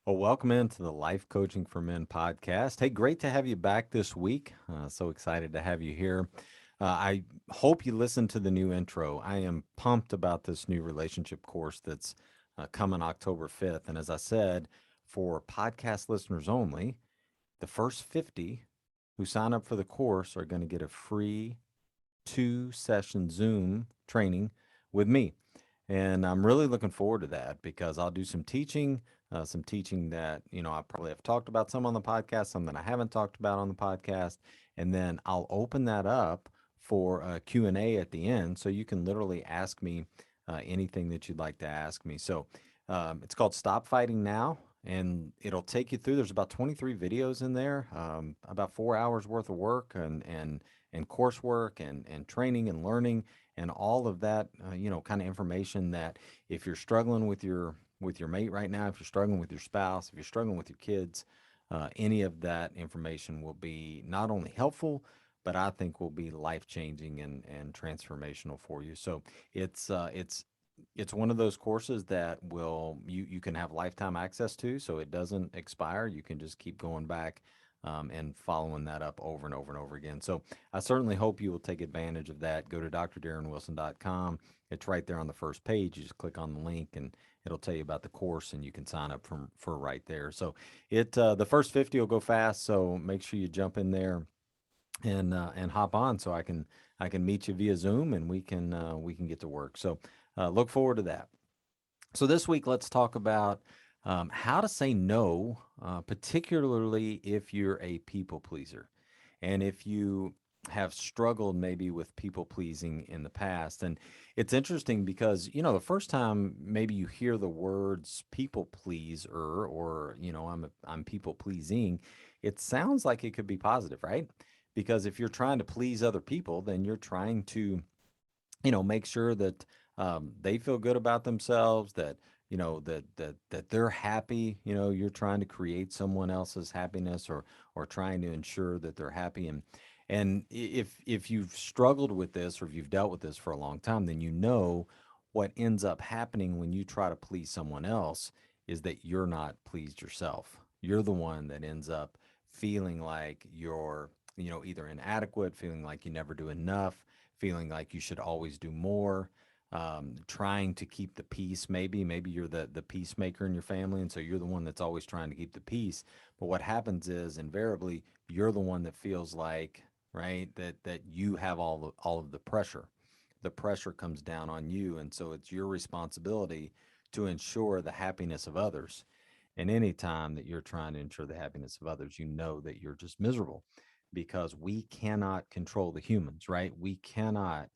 Well, welcome into the Life Coaching for Men podcast. Hey, great to have you back this week. So excited to have you here. I hope you listened to the new intro. I am pumped about this new relationship course that's coming October 5th. And as I said, for podcast listeners only, the first 50 who sign up for the course are going to get a free 2 session Zoom training with me. And I'm really looking forward to that because I'll do some teaching that, I probably have talked about some on the podcast, some that I haven't talked about on the podcast. And then I'll open that up for a Q&A at the end. So you can literally ask me anything that you'd like to ask me. So it's called Stop Fighting Now. And it'll take you through. There's about 23 videos in there, about 4 hours worth of work and coursework and training and learning and all of that, kind of information that if you're struggling with your mate right now, if you're struggling with your spouse, if you're struggling with your kids, any of that information will be not only helpful, but I think will be life changing and transformational for you. So it's one of those courses that you can have lifetime access to, so it doesn't expire. You can just keep going back and following that up over and over and over again. So I certainly hope you will take advantage of that. Go to drdarrenwilson.com. It's right there on the first page. You just click on the link and it'll tell you about the course and you can sign up for right there. So the first 50 will go fast. So make sure you jump in there and hop on so I can meet you via Zoom and we can get to work. So look forward to that. So this week, let's talk about how to say no, particularly if you're a people pleaser, and if you have struggled maybe with people pleasing in the past. And it's interesting because the first time maybe you hear the words people pleaser or I'm people pleasing, it sounds like it could be positive, right? Because if you're trying to please other people, then you're trying to make sure that they feel good about themselves, that that they're happy. You're trying to create someone else's happiness or trying to ensure that they're happy. And if you've struggled with this or if you've dealt with this for a long time, then what ends up happening when you try to please someone else is that you're not pleased yourself. You're the one that ends up feeling like you're either inadequate, feeling like you never do enough, feeling like you should always do more, trying to keep the peace. Maybe you're the peacemaker in your family, and so you're the one that's always trying to keep the peace. But what happens is invariably you're the one that feels like, right, that you have all of the pressure. The pressure comes down on you, and so it's your responsibility to ensure the happiness of others. And any time that you're trying to ensure the happiness of others, you know that you're just miserable because we cannot control the humans, right? We cannot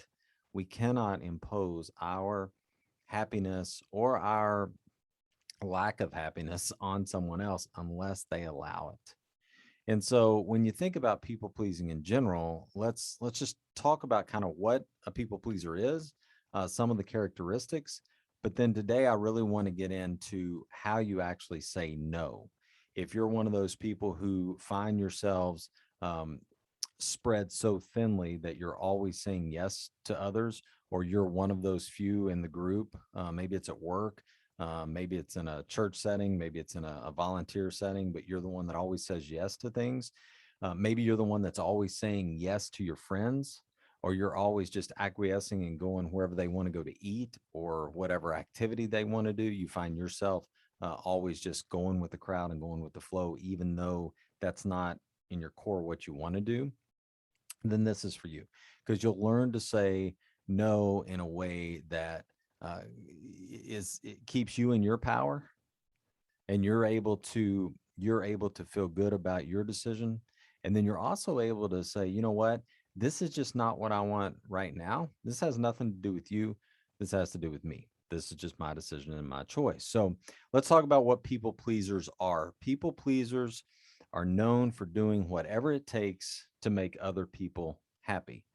impose our happiness or our lack of happiness on someone else unless they allow it. And so when you think about people pleasing in general, let's just talk about kind of what a people pleaser is, some of the characteristics. But then today, I really want to get into how you actually say no. If you're one of those people who find yourselves um, spread so thinly that you're always saying yes to others, or you're one of those few in the group, maybe it's at work, maybe it's in a church setting, maybe it's in a volunteer setting, but you're the one that always says yes to things. Maybe you're the one that's always saying yes to your friends, or you're always just acquiescing and going wherever they want to go to eat or whatever activity they want to do. You find yourself always just going with the crowd and going with the flow, even though that's not in your core what you want to do. Then this is for you because you'll learn to say no in a way that it keeps you in your power, and you're able to feel good about your decision. And then you're also able to say, you know what, this is just not what I want right now. This has nothing to do with you. This has to do with me. This is just my decision and my choice. So let's talk about what people pleasers are. People pleasers are known for doing whatever it takes to make other people happy.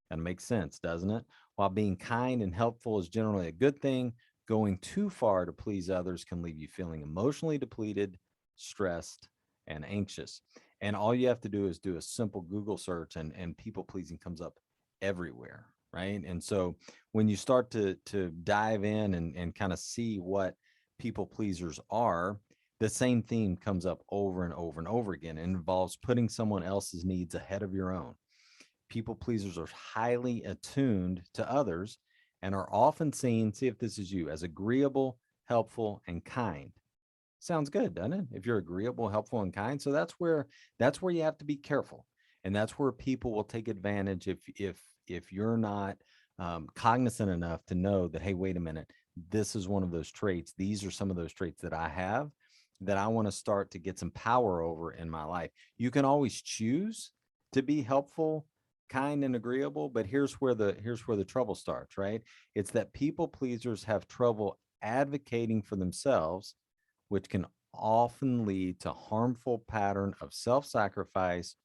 Kind of makes sense, doesn't it? While being kind and helpful is generally a good thing, going too far to please others can leave you feeling emotionally depleted, stressed, and anxious. And all you have to do is do a simple Google search, and people pleasing comes up everywhere, right? And so when you start to dive in and kind of see what people pleasers are, The same theme comes up over and over and over again. It involves putting someone else's needs ahead of your own. People pleasers are highly attuned to others and are often seen, see if this is you, as agreeable, helpful, and kind. Sounds good, doesn't it? If you're agreeable, helpful, and kind. So that's where you have to be careful. And that's where people will take advantage if you're not cognizant enough to know that, hey, wait a minute, this is one of those traits. These are some of those traits that I have that I want to start to get some power over in my life. You can always choose to be helpful, kind, and agreeable, but here's where the trouble starts, right? It's that people pleasers have trouble advocating for themselves, which can often lead to harmful pattern of self-sacrifice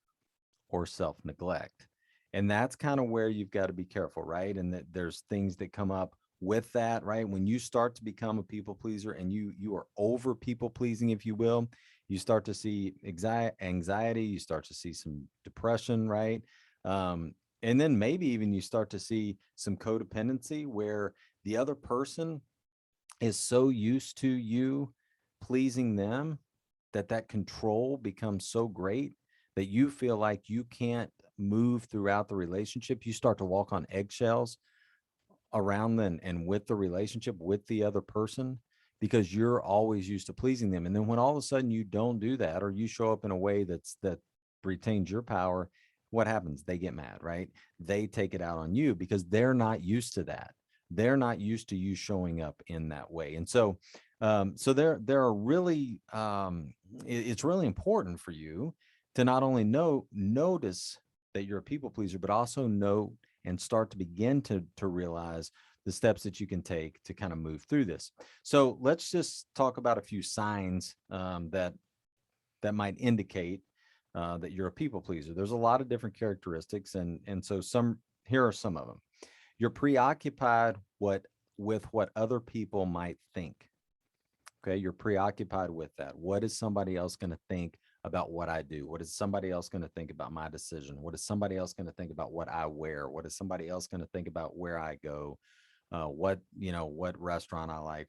or self-neglect. And that's kind of where you've got to be careful, right? And that there's things that come up with that, right? When you start to become a people pleaser and you are over people pleasing, if you will, you start to see anxiety, you start to see some depression, right? And then maybe even you start to see some codependency where the other person is so used to you pleasing them that that control becomes so great that you feel like you can't move throughout the relationship. You start to walk on eggshells around them and with the relationship with the other person because you're always used to pleasing them. And then when all of a sudden you don't do that, or you show up in a way that retains your power, what happens? They get mad, right? They take it out on you because they're not used to that. They're not used to you showing up in that way. And so there are really it's really important for you to not only notice that you're a people pleaser, but also know and start to begin to realize the steps that you can take to kind of move through this. So let's just talk about a few signs that might indicate that you're a people pleaser. There's a lot of different characteristics, and so some here are some of them. You're preoccupied with what other people might think. Okay, you're preoccupied with that. What is somebody else going to think about what I do? What is somebody else going to think about my decision? What is somebody else going to think about what I wear? What is somebody else going to think about where I go? What restaurant I like,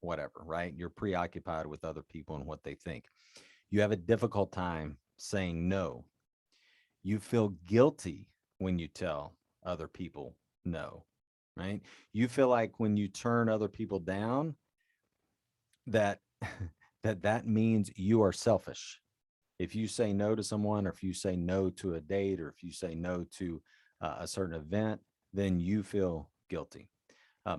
whatever, right? You're preoccupied with other people and what they think. You have a difficult time saying no. You feel guilty when you tell other people no, right? You feel like when you turn other people down, that that means you are selfish. If you say no to someone, or if you say no to a date, or if you say no to a certain event, then you feel guilty.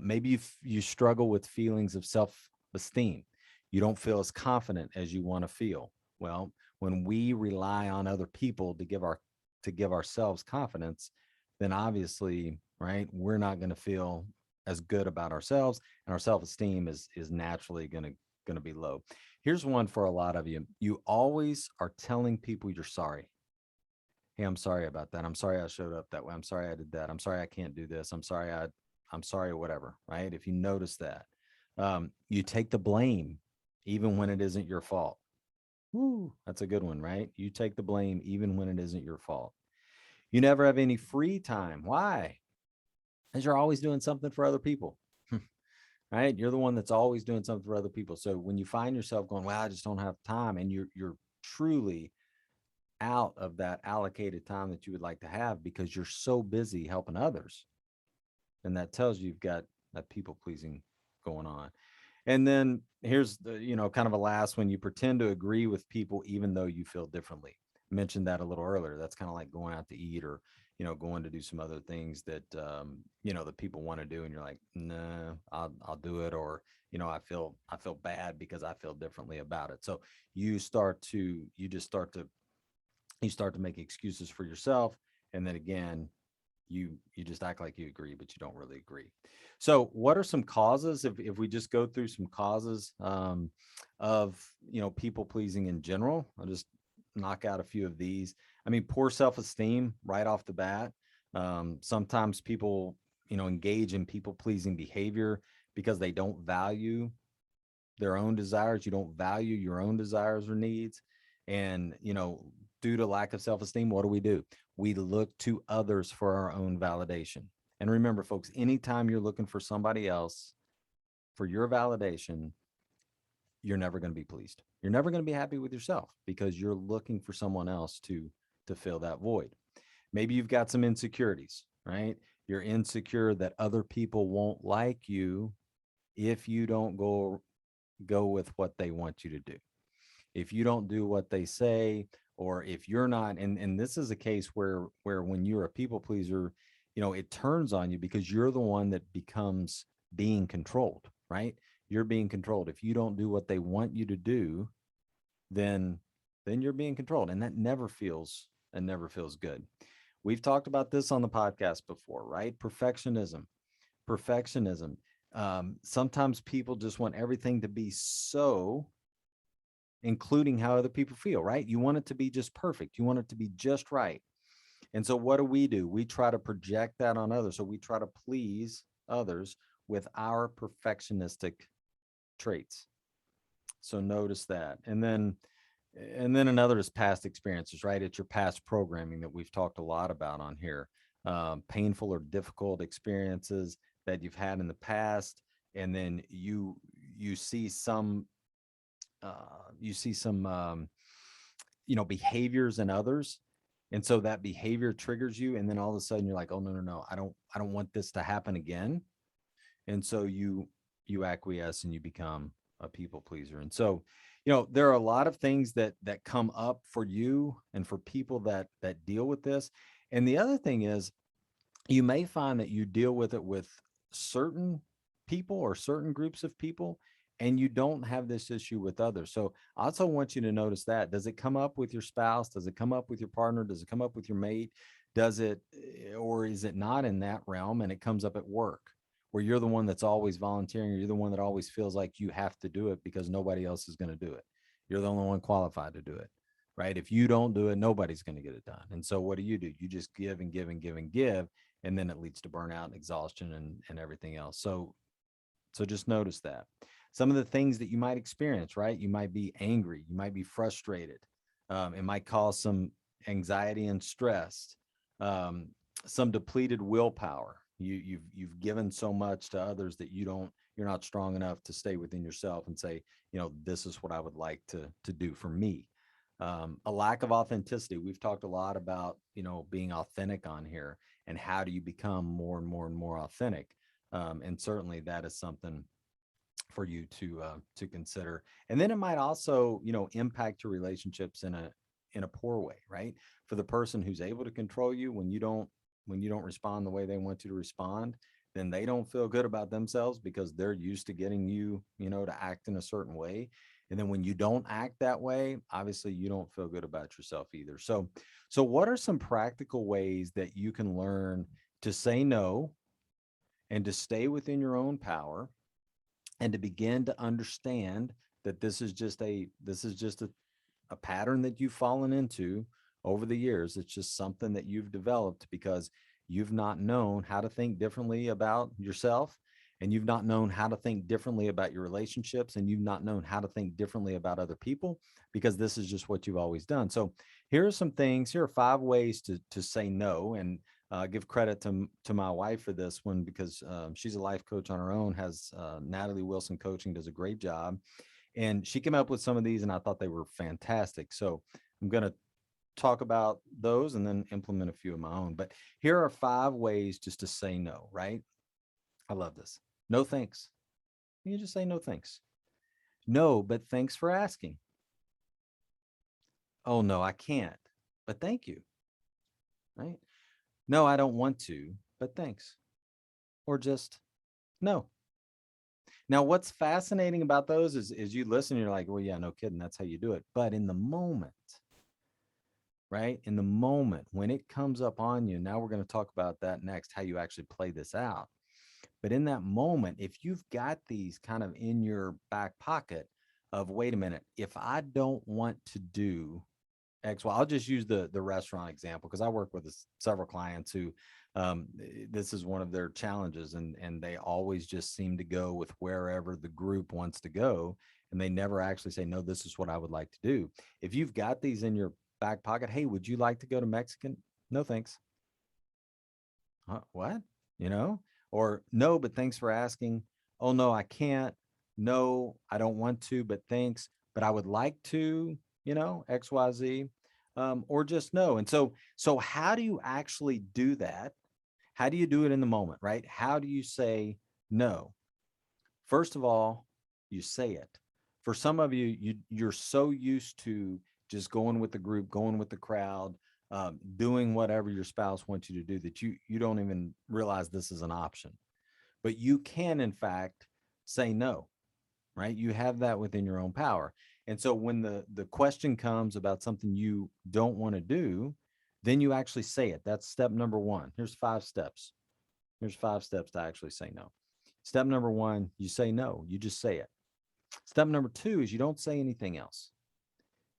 Maybe you struggle with feelings of self-esteem. You don't feel as confident as you want to feel. Well, when we rely on other people to give ourselves confidence, then obviously, right, we're not going to feel as good about ourselves, and our self-esteem is naturally going to be low. Here's one for a lot of you. You always are telling people you're sorry. Hey, I'm sorry about that. I'm sorry I showed up that way. I'm sorry I did that. I'm sorry I can't do this. I'm sorry, whatever, right? If you notice that, you take the blame even when it isn't your fault. Woo, that's a good one, right? You take the blame even when it isn't your fault. You never have any free time. Why? Because you're always doing something for other people. Right? You're the one that's always doing something for other people. So when you find yourself going, well, I just don't have time, and you're truly out of that allocated time that you would like to have because you're so busy helping others, then that tells you you've got that people pleasing going on. And then here's kind of a last one. You pretend to agree with people even though you feel differently. I mentioned that a little earlier. That's kind of like going out to eat, or going to do some other things that that people want to do, and you're like, nah, I'll do it. Or I feel bad because I feel differently about it. So you start to make excuses for yourself, and then again, you just act like you agree, but you don't really agree. So what are some causes, if we just go through some causes of people pleasing in general? I'll just knock out a few of these. I mean, poor self-esteem right off the bat. Sometimes people engage in people pleasing behavior because they don't value their own desires. You don't value your own desires or needs. And, due to lack of self-esteem, what do? We look to others for our own validation. And remember, folks, anytime you're looking for somebody else for your validation, you're never going to be pleased. You're never going to be happy with yourself because you're looking for someone else to fill that void. Maybe you've got some insecurities, right? You're insecure that other people won't like you if you don't go with what they want you to do. If you don't do what they say, or if you're not, and this is a case where when you're a people pleaser, it turns on you because you're the one that becomes being controlled, right? You're being controlled. If you don't do what they want you to do, then you're being controlled, and that never feels good. We've talked about this on the podcast before, right? Perfectionism. Sometimes people just want everything to be so, including how other people feel, right? You want it to be just perfect. You want it to be just right. And so what do? We try to project that on others. So we try to please others with our perfectionistic traits. So notice that. And then another is past experiences, right? It's your past programming that we've talked a lot about on here. Painful or difficult experiences that you've had in the past, and then you see some behaviors in others, and so that behavior triggers you, and then all of a sudden you're like, oh, no, no, no, I don't want this to happen again. And so you acquiesce and you become a people pleaser. And so there are a lot of things that come up for you and for people that deal with this. And the other thing is, you may find that you deal with it with certain people or certain groups of people, and you don't have this issue with others. So I also want you to notice that. Does it come up with your spouse? Does it come up with your partner? Does it come up with your mate? Or is it not in that realm and it comes up at work, where you're the one that's always volunteering, or you're the one that always feels like you have to do it because nobody else is going to do it. You're the only one qualified to do it, right? If you don't do it, nobody's going to get it done. And so what do? You just give and give and give and give, and then it leads to burnout and exhaustion and everything else. So just notice that. Some of the things that you might experience, right? You might be angry, you might be frustrated. It might cause some anxiety and stress, um, some depleted willpower. You've given so much to others that you're not strong enough to stay within yourself and say, this is what I would like to do for me. A lack of authenticity. We've talked a lot about being authentic on here, and how do you become more and more and more authentic. And certainly that is something for you to consider. And then it might also impact your relationships in a poor way, right? For the person who's able to control you, when you don't respond the way they want you to respond, then they don't feel good about themselves because they're used to getting you to act in a certain way. And then when you don't act that way, obviously you don't feel good about yourself either. So what are some practical ways that you can learn to say no and to stay within your own power, and to begin to understand that this is just a pattern that you've fallen into over the years? It's just something that you've developed because you've not known how to think differently about yourself, and you've not known how to think differently about your relationships, and you've not known how to think differently about other people, because this is just what you've always done. So here are some things. Here are 5 ways to say no. And give credit to my wife for this one, because she's a life coach on her own, has Natalie Wilson Coaching, does a great job. And she came up with some of these, and I thought they were fantastic. So I'm going to talk about those and then implement a few of my own. But here are 5 ways just to say no, right? I love this. No thanks. You just say no thanks. No, but thanks for asking. Oh, no, I can't, but thank you, right? No, I don't want to, but thanks. Or just no. Now, what's fascinating about those is you listen, you're like, well, yeah, no kidding. That's how you do it. But in the moment, right? In the moment when it comes up on you, now we're going to talk about that next, how you actually play this out. But in that moment, if you've got these kind of in your back pocket of, wait a minute, if I don't want to do X, well, I'll just use the restaurant example, because I work with several clients who this is one of their challenges, and they always just seem to go with wherever the group wants to go, and they never actually say, no, this is what I would like to do. If you've got these in your back pocket, hey, would you like to go to Mexican? No, thanks. What? you know or no, but thanks for asking. Oh, no, I can't. no, I don't want to, but thanks, but I would like to, XYZ, or just no. And so how do you actually do that? How do you do it in the moment, right? How do you say no? First of all, you say it. For some of you, you're so used to just going with the group, going with the crowd, doing whatever your spouse wants you to do that you don't even realize this is an option. But you can, in fact, say no, right? You have that within your own power. And so when the question comes about something you don't want to do, then you actually say it. That's step number one. Here's 5 steps. Here's 5 steps to actually say no. Step number one, you say no. You just say it. Step number two is you don't say anything else.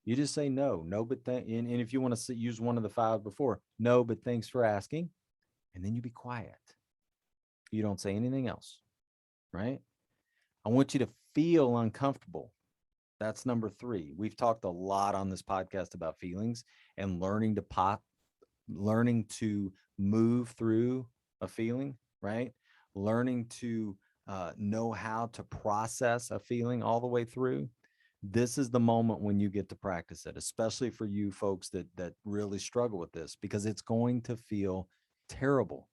You just say no, no, but and if you want to use one of the 5 before, no, but thanks for asking. And then you be quiet. You don't say anything else, right? I want you to feel uncomfortable. That's number 3. We've talked a lot on this podcast about feelings and learning to move through a feeling, right? Learning to know how to process a feeling all the way through. This is the moment when you get to practice it, especially for you folks that really struggle with this, because it's going to feel terrible.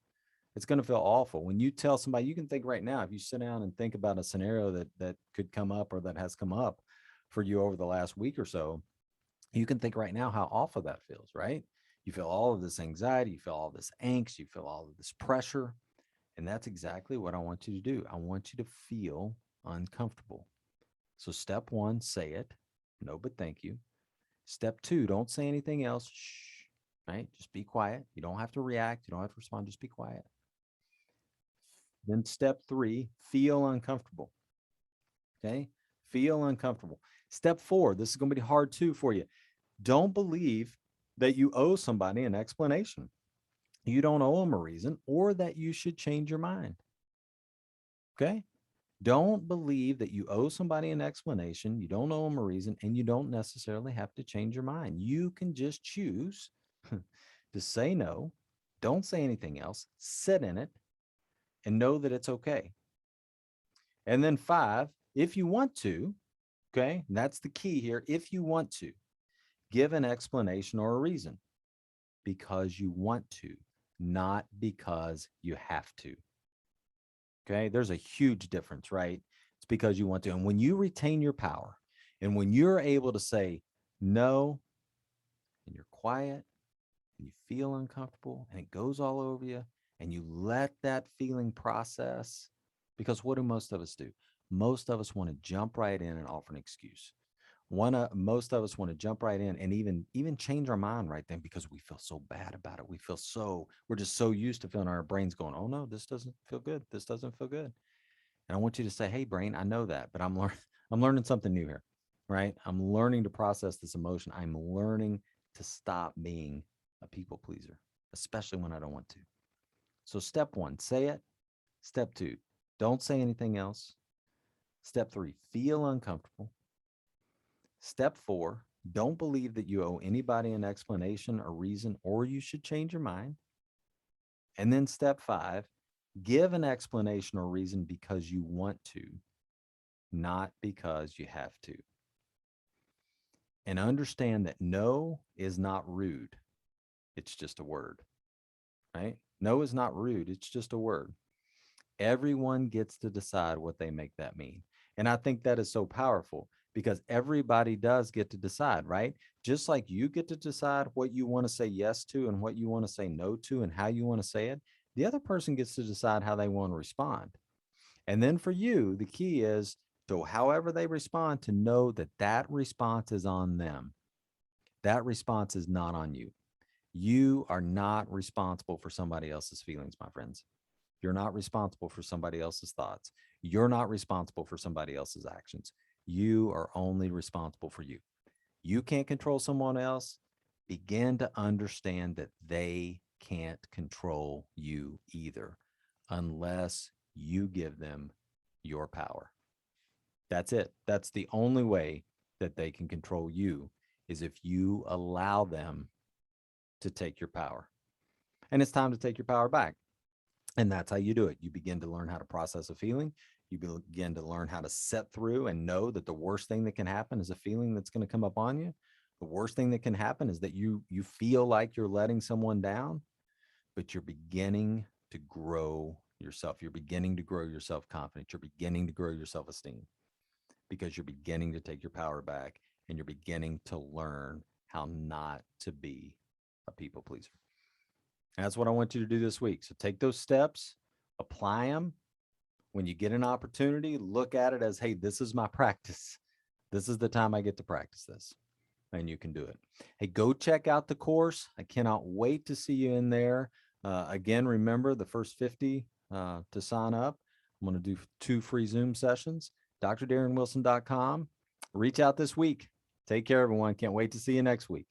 It's going to feel awful when you tell somebody. You can think right now, if you sit down and think about a scenario that could come up or that has come up for you over the last week or so, you can think right now how awful that feels, right? You feel all of this anxiety, you feel all this angst, you feel all of this pressure. And that's exactly what I want you to do. I want you to feel uncomfortable. So, step one, say it. No, but thank you. Step two, don't say anything else. Shh, right? Just be quiet. You don't have to react. You don't have to respond. Just be quiet. Then, step three, feel uncomfortable. Okay. Feel uncomfortable. Step four, this is going to be hard too for you. Don't believe that you owe somebody an explanation. You don't owe them a reason or that you should change your mind. Okay. Don't believe that you owe somebody an explanation. You don't owe them a reason, and you don't necessarily have to change your mind. You can just choose to say no. Don't say anything else. Sit in it and know that it's okay. And then 5, if you want to, okay, that's the key here. If you want to, give an explanation or a reason because you want to, not because you have to. Okay. There's a huge difference, right? It's because you want to. And when you retain your power and when you're able to say no and you're quiet and you feel uncomfortable and it goes all over you and you let that feeling process, because what do most of us do? Most of us want to jump right in and offer an excuse. Most of us want to jump right in and even change our mind right then because we feel so bad about it. We're just so used to feeling our brains going, oh no, this doesn't feel good. This doesn't feel good. And I want you to say, hey, brain, I know that, but I'm learning something new here, right? I'm learning to process this emotion. I'm learning to stop being a people pleaser, especially when I don't want to. So step one, say it. Step two, don't say anything else. Step three, feel uncomfortable. Step four, don't believe that you owe anybody an explanation or reason, or you should change your mind. And then step five, give an explanation or reason because you want to, not because you have to. And understand that no is not rude. It's just a word, right? No is not rude. It's just a word. Everyone gets to decide what they make that mean. And I think that is so powerful because everybody does get to decide, right? Just like you get to decide what you want to say yes to and what you want to say no to and how you want to say it, the other person gets to decide how they want to respond. And then for you, the key is to however they respond to know that that response is on them. That response is not on you. You are not responsible for somebody else's feelings, my friends. You're not responsible for somebody else's thoughts. You're not responsible for somebody else's actions. You are only responsible for you. You can't control someone else. Begin to understand that they can't control you either unless you give them your power. That's it. That's the only way that they can control you is if you allow them to take your power. And it's time to take your power back. And that's how you do it. You begin to learn how to process a feeling. You begin to learn how to set through and know that the worst thing that can happen is a feeling that's going to come up on you. The worst thing that can happen is that you feel like you're letting someone down, but you're beginning to grow yourself. You're beginning to grow your self-confidence. You're beginning to grow your self-esteem because you're beginning to take your power back and you're beginning to learn how not to be a people pleaser. And that's what I want you to do this week. So take those steps, apply them. When you get an opportunity, look at it as, hey, this is my practice. This is the time I get to practice this. And you can do it. Hey, go check out the course. I cannot wait to see you in there. Again, remember the first 50 to sign up. I'm going to do 2 free Zoom sessions. drdarrenwilson.com. Reach out this week. Take care, everyone. Can't wait to see you next week.